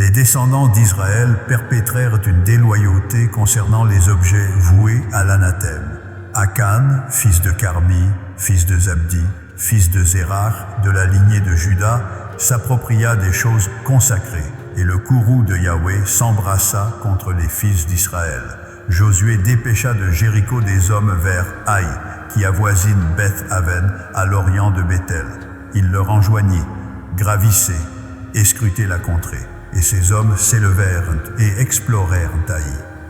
Les descendants d'Israël perpétrèrent une déloyauté concernant les objets voués à l'anathème. Akan, fils de Carmi, fils de Zabdi, fils de Zérach, de la lignée de Juda, s'appropria des choses consacrées, et le courroux de Yahweh s'embrassa contre les fils d'Israël. Josué dépêcha de Jéricho des hommes vers Haï, qui avoisine Beth-Aven, à l'orient de Béthel. Il leur enjoignit: gravissez et scrutez la contrée. Et ces hommes s'élevèrent et explorèrent Haï.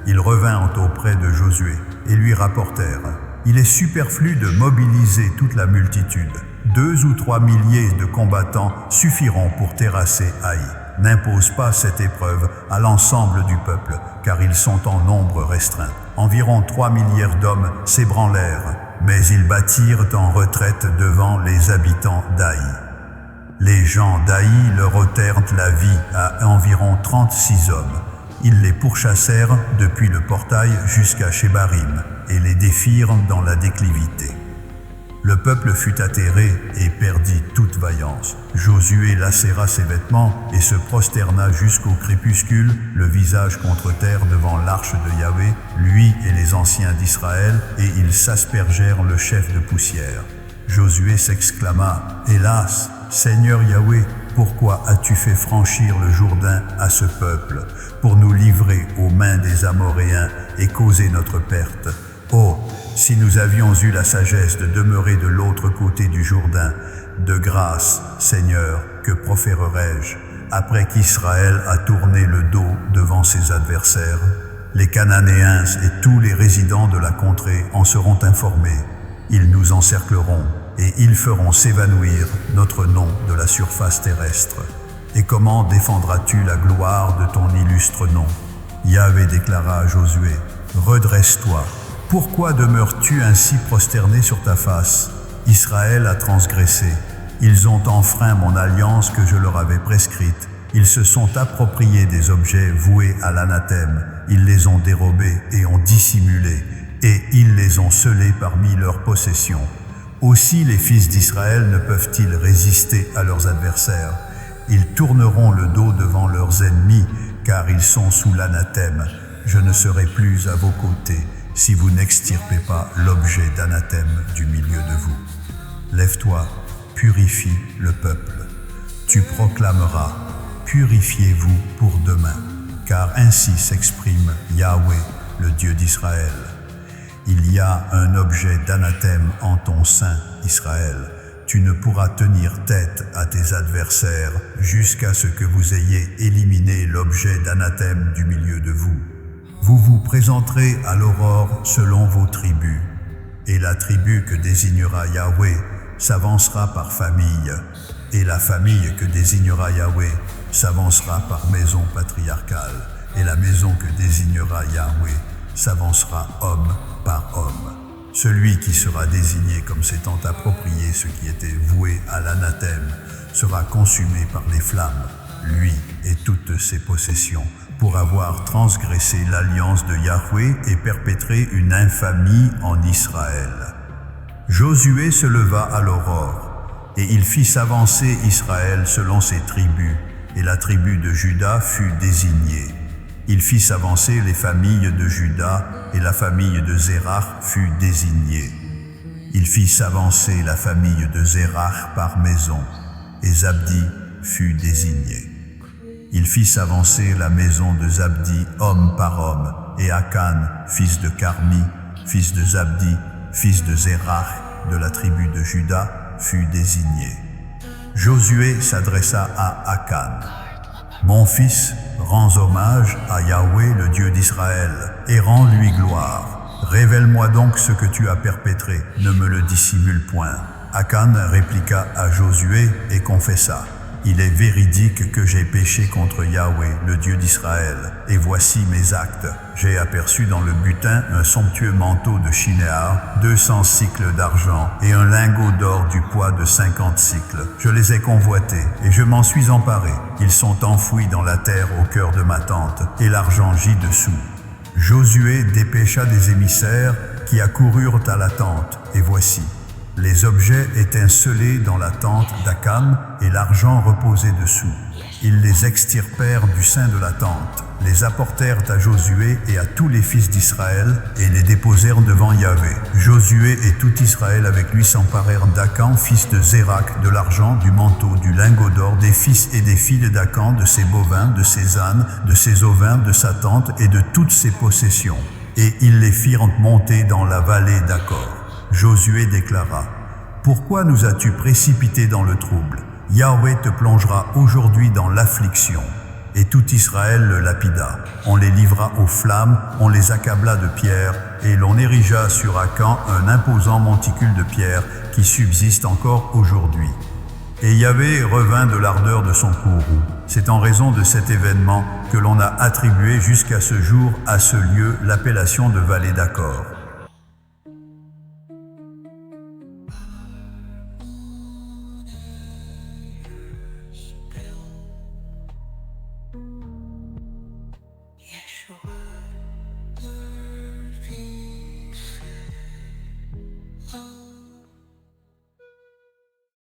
Ils revinrent auprès de Josué et lui rapportèrent: il est superflu de mobiliser toute la multitude. 2 ou 3 milliers de combattants suffiront pour terrasser Haï. N'impose pas cette épreuve à l'ensemble du peuple, car ils sont en nombre restreint. Environ 3 milliers d'hommes s'ébranlèrent, mais ils battirent en retraite devant les habitants d'Haï. Les gens d'Haï leur ôtèrent la vie à environ 36 hommes. Ils les pourchassèrent depuis le portail jusqu'à Shebarim et les défirent dans la déclivité. Le peuple fut atterré et perdit toute vaillance. Josué lacéra ses vêtements et se prosterna jusqu'au crépuscule, le visage contre terre devant l'arche de Yahweh, lui et les anciens d'Israël, et ils s'aspergèrent le chef de poussière. Josué s'exclama: hélas, Seigneur Yahweh, pourquoi as-tu fait franchir le Jourdain à ce peuple pour nous livrer aux mains des Amoréens et causer notre perte? Oh, si nous avions eu la sagesse de demeurer de l'autre côté du Jourdain, de grâce, Seigneur, que proférerais-je après qu'Israël a tourné le dos devant ses adversaires? Les Cananéens et tous les résidents de la contrée en seront informés. Ils nous encercleront et ils feront s'évanouir notre nom de la surface terrestre. Et comment défendras-tu la gloire de ton illustre nom? Yahweh déclara à Josué: redresse-toi. Pourquoi demeures-tu ainsi prosterné sur ta face? Israël a transgressé. Ils ont enfreint mon alliance que je leur avais prescrite. Ils se sont appropriés des objets voués à l'anathème. Ils les ont dérobés et ont dissimulés, et ils les ont scellés parmi leurs possessions. Aussi les fils d'Israël ne peuvent-ils résister à leurs adversaires. Ils tourneront le dos devant leurs ennemis, car ils sont sous l'anathème. Je ne serai plus à vos côtés si vous n'extirpez pas l'objet d'anathème du milieu de vous. Lève-toi, purifie le peuple. Tu proclameras: purifiez-vous pour demain, car ainsi s'exprime Yahweh, le Dieu d'Israël. Il y a un objet d'anathème en ton sein, Israël. Tu ne pourras tenir tête à tes adversaires jusqu'à ce que vous ayez éliminé l'objet d'anathème du milieu de vous. Vous vous présenterez à l'aurore selon vos tribus, et la tribu que désignera Yahweh s'avancera par famille, et la famille que désignera Yahweh s'avancera par maison patriarcale, et la maison que désignera Yahweh s'avancera homme par homme. Celui qui sera désigné comme s'étant approprié ce qui était voué à l'anathème sera consumé par les flammes, lui et toutes ses possessions, pour avoir transgressé l'alliance de Yahweh et perpétré une infamie en Israël. Josué se leva à l'aurore, et il fit s'avancer Israël selon ses tribus, et la tribu de Juda fut désignée. Il fit s'avancer les familles de Juda, et la famille de Zérach fut désignée. Il fit s'avancer la famille de Zérach par maison, et Zabdi fut désigné. Il fit s'avancer la maison de Zabdi homme par homme, et Akan, fils de Carmi, fils de Zabdi, fils de Zérach, de la tribu de Juda, fut désigné. Josué s'adressa à Akan: mon fils, rends hommage à Yahweh, le Dieu d'Israël, et rends-lui gloire. Révèle-moi donc ce que tu as perpétré, ne me le dissimule point. Akan répliqua à Josué et confessa: il est véridique que j'ai péché contre Yahweh, le Dieu d'Israël, et voici mes actes. J'ai aperçu dans le butin un somptueux manteau de Shinéar, 200 cycles d'argent, et un lingot d'or du poids de 50 cycles. Je les ai convoités, et je m'en suis emparé. Ils sont enfouis dans la terre au cœur de ma tente, et l'argent gît dessous. Josué dépêcha des émissaires qui accoururent à la tente, et voici, Les objets étincelaient dans la tente d'Akan et l'argent reposait dessous. Ils les extirpèrent du sein de la tente, les apportèrent à Josué et à tous les fils d'Israël et les déposèrent devant Yahvé. Josué et tout Israël avec lui s'emparèrent d'Akan, fils de Zérak, de l'argent, du manteau, du lingot d'or, des fils et des filles d'Akan, de ses bovins, de ses ânes, de ses ovins, de sa tente et de toutes ses possessions. Et ils les firent monter dans la vallée d'Achor. Josué déclara: « Pourquoi nous as-tu précipités dans le trouble? Yahvé te plongera aujourd'hui dans l'affliction. » Et tout Israël le lapida. On les livra aux flammes, on les accabla de pierres, et l'on érigea sur Akan un imposant monticule de pierre qui subsiste encore aujourd'hui. Et Yahvé revint de l'ardeur de son courroux. C'est en raison de cet événement que l'on a attribué jusqu'à ce jour à ce lieu l'appellation de vallée d'Achor.